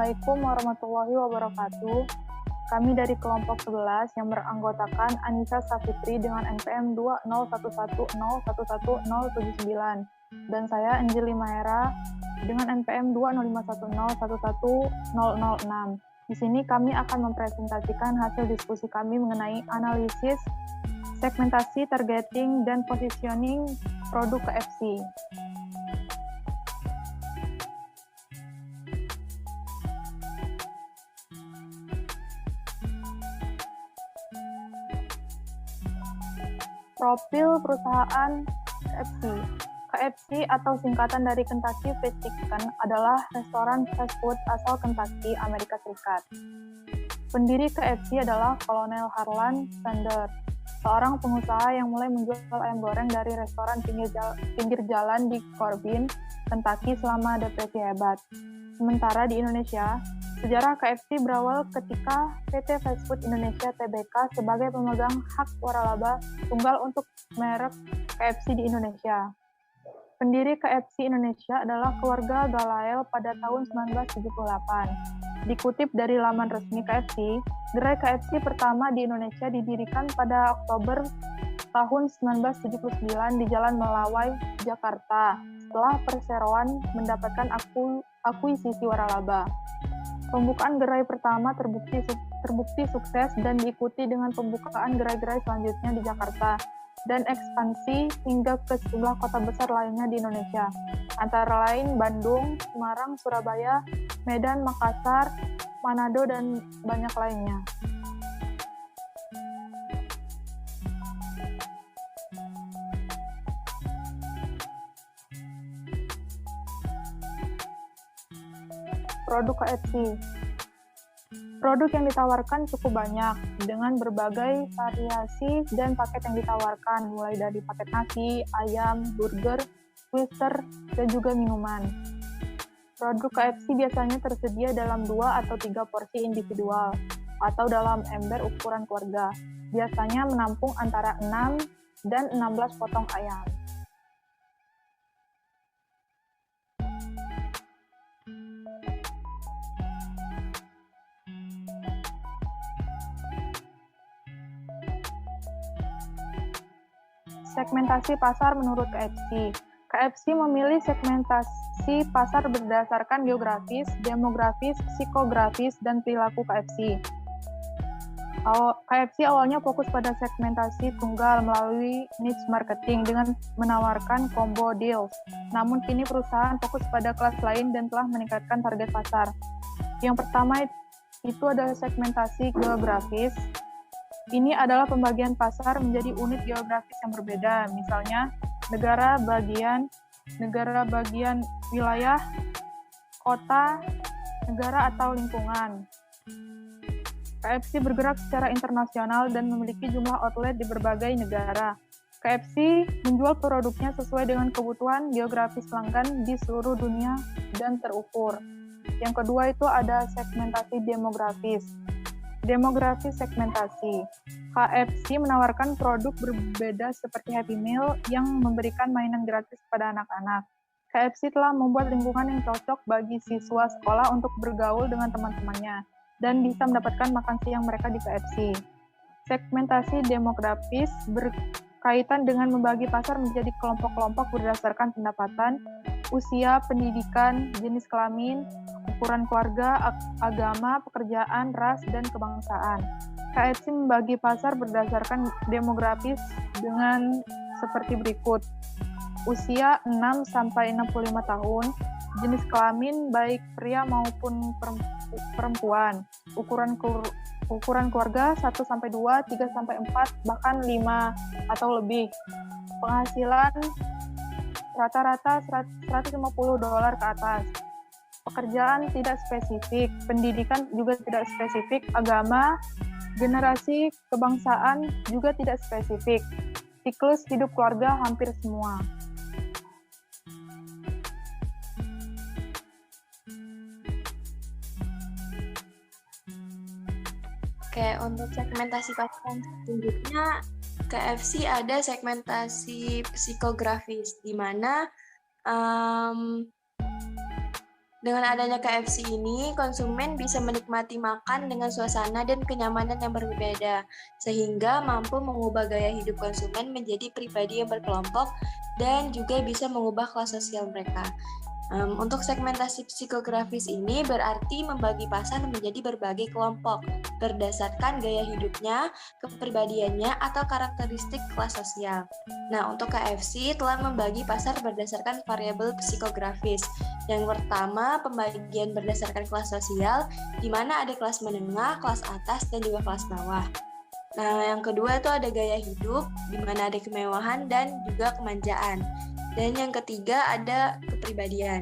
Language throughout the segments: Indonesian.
Assalamualaikum warahmatullahi wabarakatuh. Kami dari kelompok 11 yang beranggotakan Anissa Safitri dengan NPM 20110110079 dan saya Anjeli Mahera dengan NPM 20510111006. Di sini kami akan mempresentasikan hasil diskusi kami mengenai analisis segmentasi, targeting, dan positioning produk KFC. Profil perusahaan KFC. KFC atau singkatan dari Kentucky Fried Chicken adalah restoran fast food asal Kentucky, Amerika Serikat. Pendiri KFC adalah Kolonel Harlan Sanders, seorang pengusaha yang mulai menjual ayam goreng dari restoran pinggir jalan di Corbin, Kentucky selama depresi hebat. Sementara di Indonesia, sejarah KFC berawal ketika PT Fast Food Indonesia Tbk sebagai pemegang hak waralaba tunggal untuk merek KFC di Indonesia. Pendiri KFC Indonesia adalah keluarga Galael pada tahun 1978. Dikutip dari laman resmi KFC, gerai KFC pertama di Indonesia didirikan pada Oktober tahun 1979 di Jalan Melawai, Jakarta, setelah perseroan mendapatkan akuisisi waralaba. Pembukaan gerai pertama terbukti sukses dan diikuti dengan pembukaan gerai-gerai selanjutnya di Jakarta dan ekspansi hingga ke sejumlah kota besar lainnya di Indonesia, antara lain Bandung, Semarang, Surabaya, Medan, Makassar, Manado, dan banyak lainnya. Produk KFC. Produk yang ditawarkan cukup banyak, dengan berbagai variasi dan paket yang ditawarkan, mulai dari paket nasi, ayam, burger, twister, dan juga minuman. Produk KFC biasanya tersedia dalam 2 atau 3 porsi individual, atau dalam ember ukuran keluarga, biasanya menampung antara 6 dan 16 potong ayam. Segmentasi pasar menurut KFC. KFC memilih segmentasi pasar berdasarkan geografis, demografis, psikografis, dan perilaku KFC. KFC awalnya fokus pada segmentasi tunggal melalui niche marketing dengan menawarkan combo deals. Namun kini perusahaan fokus pada kelas lain dan telah meningkatkan target pasar. Yang pertama itu adalah segmentasi geografis. Ini adalah pembagian pasar menjadi unit geografis yang berbeda, misalnya negara bagian wilayah, kota, negara atau lingkungan. KFC bergerak secara internasional dan memiliki jumlah outlet di berbagai negara. KFC menjual produknya sesuai dengan kebutuhan geografis pelanggan di seluruh dunia dan terukur. Yang kedua itu ada segmentasi demografis. Demografi segmentasi. KFC menawarkan produk berbeda seperti Happy Meal yang memberikan mainan gratis pada anak-anak. KFC telah membuat lingkungan yang cocok bagi siswa sekolah untuk bergaul dengan teman-temannya dan bisa mendapatkan makan siang mereka di KFC. Segmentasi demografis berkaitan dengan membagi pasar menjadi kelompok-kelompok berdasarkan pendapatan, usia, pendidikan, jenis kelamin, ukuran keluarga, agama, pekerjaan, ras, dan kebangsaan. KFC membagi pasar berdasarkan demografis dengan seperti berikut. Usia 6-65 tahun, jenis kelamin baik pria maupun perempuan, ukuran keluarga 1-2, 3-4, bahkan 5 atau lebih. Penghasilan rata-rata $150 ke atas. Pekerjaan tidak spesifik, pendidikan juga tidak spesifik, agama, generasi, kebangsaan juga tidak spesifik. Siklus hidup keluarga hampir semua. Oke, untuk segmentasi pasar selanjutnya KFC ada segmentasi psikografis, di mana Dengan adanya KFC ini, konsumen bisa menikmati makan dengan suasana dan kenyamanan yang berbeda, sehingga mampu mengubah gaya hidup konsumen menjadi pribadi yang berkelompok dan juga bisa mengubah kelas sosial mereka. Untuk segmentasi psikografis ini berarti membagi pasar menjadi berbagai kelompok berdasarkan gaya hidupnya, kepribadiannya, atau karakteristik kelas sosial. Nah, untuk KFC telah membagi pasar berdasarkan variabel psikografis. Yang pertama, pembagian berdasarkan kelas sosial, di mana ada kelas menengah, kelas atas, dan juga kelas bawah. Nah, yang kedua itu ada gaya hidup, di mana ada kemewahan dan juga kemanjaan. Dan yang ketiga ada kepribadian,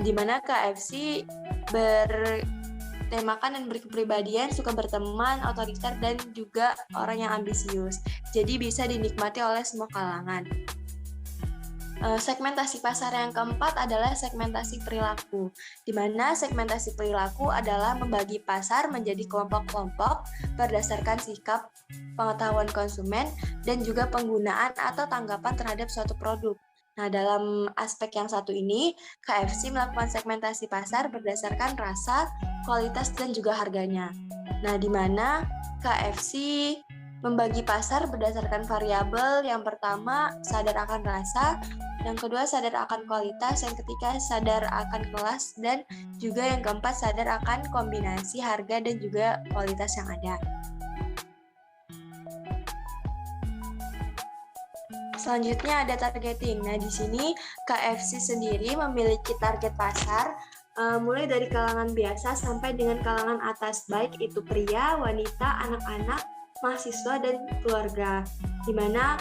di mana KFC bertemakan dan berkepribadian, suka berteman, otoriter, dan juga orang yang ambisius. Jadi bisa dinikmati oleh semua kalangan. Segmentasi pasar yang keempat adalah segmentasi perilaku, di mana segmentasi perilaku adalah membagi pasar menjadi kelompok-kelompok berdasarkan sikap, pengetahuan konsumen, dan juga penggunaan atau tanggapan terhadap suatu produk. Nah, dalam aspek yang satu ini, KFC melakukan segmentasi pasar berdasarkan rasa, kualitas, dan juga harganya. Nah, di mana KFC membagi pasar berdasarkan variabel yang pertama sadar akan rasa, yang kedua sadar akan kualitas, yang ketiga sadar akan kelas, dan juga yang keempat sadar akan kombinasi harga dan juga kualitas yang ada. Selanjutnya ada targeting. Nah, di sini KFC sendiri memiliki target pasar mulai dari kalangan biasa sampai dengan kalangan atas, baik itu pria, wanita, anak-anak, mahasiswa, dan keluarga. Di mana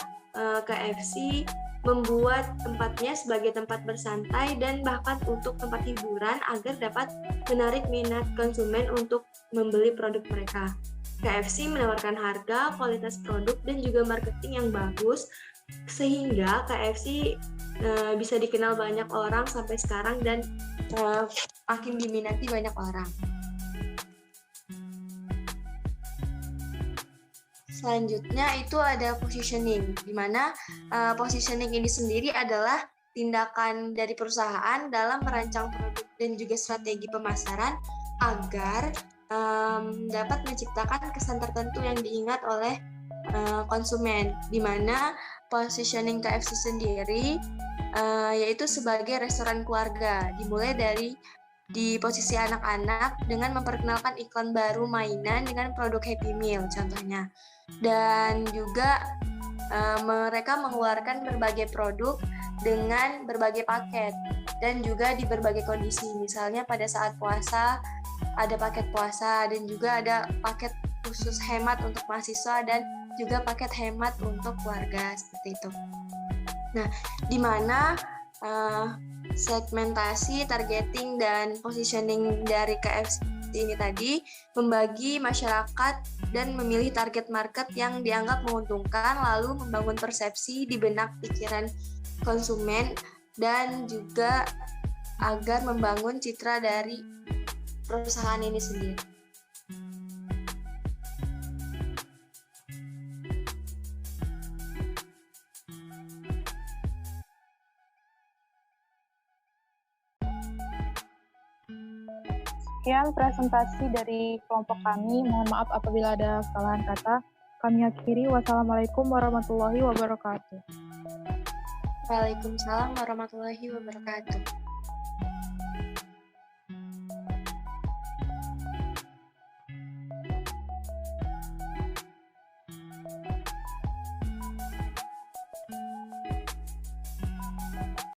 KFC membuat tempatnya sebagai tempat bersantai dan bahkan untuk tempat hiburan agar dapat menarik minat konsumen untuk membeli produk mereka. KFC menawarkan harga, kualitas produk, dan juga marketing yang bagus, sehingga KFC bisa dikenal banyak orang sampai sekarang dan makin diminati banyak orang. Selanjutnya itu ada positioning, di mana positioning ini sendiri adalah tindakan dari perusahaan dalam merancang produk dan juga strategi pemasaran agar dapat menciptakan kesan tertentu yang diingat oleh konsumen, di mana positioning KFC sendiri yaitu sebagai restoran keluarga, dimulai dari di posisi anak-anak dengan memperkenalkan iklan baru mainan dengan produk Happy Meal contohnya, dan juga mereka mengeluarkan berbagai produk dengan berbagai paket dan juga di berbagai kondisi, misalnya pada saat puasa ada paket puasa dan juga ada paket khusus hemat untuk mahasiswa dan juga paket hemat untuk keluarga seperti itu. Nah, di mana segmentasi, targeting, dan positioning dari KFC ini tadi membagi masyarakat dan memilih target market yang dianggap menguntungkan, lalu membangun persepsi di benak pikiran konsumen dan juga agar membangun citra dari perusahaan ini sendiri. Sekian presentasi dari kelompok kami. Mohon maaf apabila ada kesalahan kata. Kami akhiri. Wassalamualaikum warahmatullahi wabarakatuh. Waalaikumsalam warahmatullahi wabarakatuh.